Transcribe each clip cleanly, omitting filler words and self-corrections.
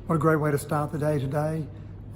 What a great way to start the day today.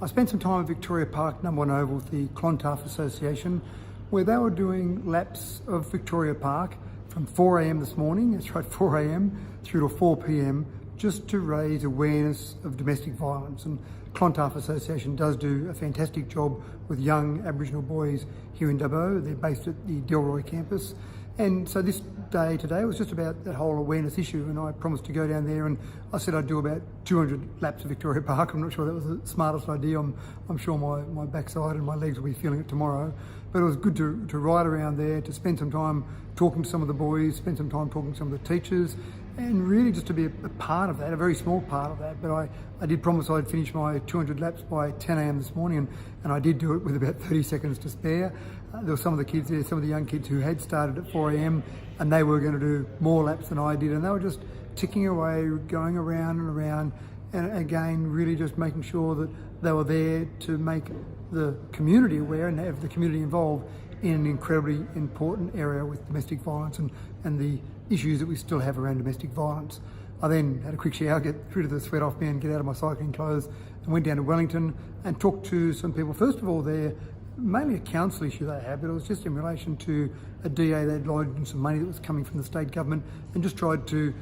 I spent some time at Victoria Park, number 1 Oval with the Clontarf Association, where they were doing laps of Victoria Park from 4 a.m. this morning, that's right, 4 a.m. through to 4 p.m, just to raise awareness of domestic violence. And Clontarf Association does do a fantastic job with young Aboriginal boys here in Dubbo. They're based at the Delroy campus. And so this day today was just about that whole awareness issue, and I promised to go down there, and I said I'd do about 200 laps of Victoria Park. I'm not sure that was the smartest idea. I'm sure my backside and my legs will be feeling it tomorrow. But it was good to ride around there, to spend some time talking to some of the boys, spend some time talking to some of the teachers, and really just to be a part of that, a very small part of that. But I did promise I'd finish my 200 laps by 10 a.m. this morning, and I did do it with about 30 seconds to spare. There were some of the kids there, some of the young kids who had started at 4 a.m, and they were going to do more laps than I did, and they were just ticking away, going around and around, and again, really just making sure that they were there to make the community aware and have the community involved in an incredibly important area with domestic violence and the issues that we still have around domestic violence. I then had a quick shower, get rid of the sweat off me and get out of my cycling clothes, and went down to Wellington and talked to some people. First of all, there, mainly a council issue they had, but it was just in relation to a DA they'd lodged and some money that was coming from the state government, and just tried to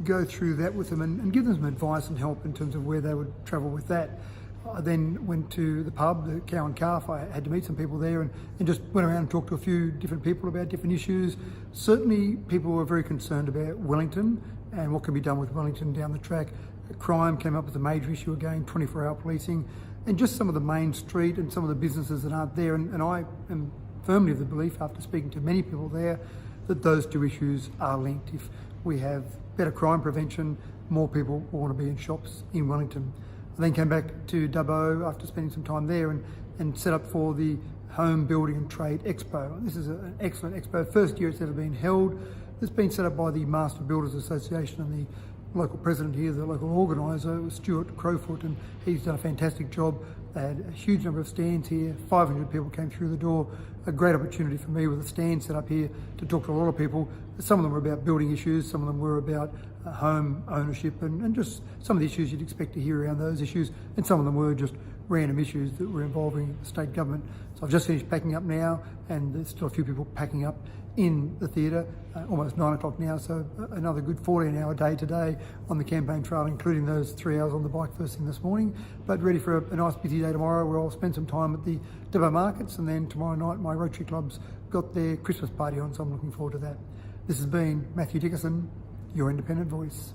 go through that with them and give them some advice and help in terms of where they would travel with that. I then went to the pub, the Cow and Calf. I had to meet some people there and just went around and talked to a few different people about different issues. Certainly people were very concerned about Wellington and what can be done with Wellington down the track. Crime came up as a major issue again, 24-hour policing, and just some of the main street and some of the businesses that aren't there. And I am firmly of the belief, after speaking to many people there, that those two issues are linked. If we have better crime prevention, more people will want to be in shops in Wellington. I then came back to Dubbo after spending some time there and set up for the Home Building and Trade Expo. This is an excellent expo, first year it's ever been held. It's been set up by the Master Builders Association, and the local president here, the local organiser, was Stuart Crowfoot, and he's done a fantastic job. They had a huge number of stands here, 500 people came through the door. A great opportunity for me with a stand set up here to talk to a lot of people. Some of them were about building issues, some of them were about home ownership and just some of the issues you'd expect to hear around those issues, and some of them were just random issues that were involving the state government. So I've just finished packing up now, and there's still a few people packing up in the theatre, almost 9 o'clock now, so another good 14-hour day today on the campaign trail, including those 3 hours on the bike first thing this morning, but ready for a nice busy day tomorrow where I'll spend some time at the Dubbo markets, and then tomorrow night my Rotary Club's got their Christmas party on, so I'm looking forward to that. This has been Mathew Dickerson, your independent voice.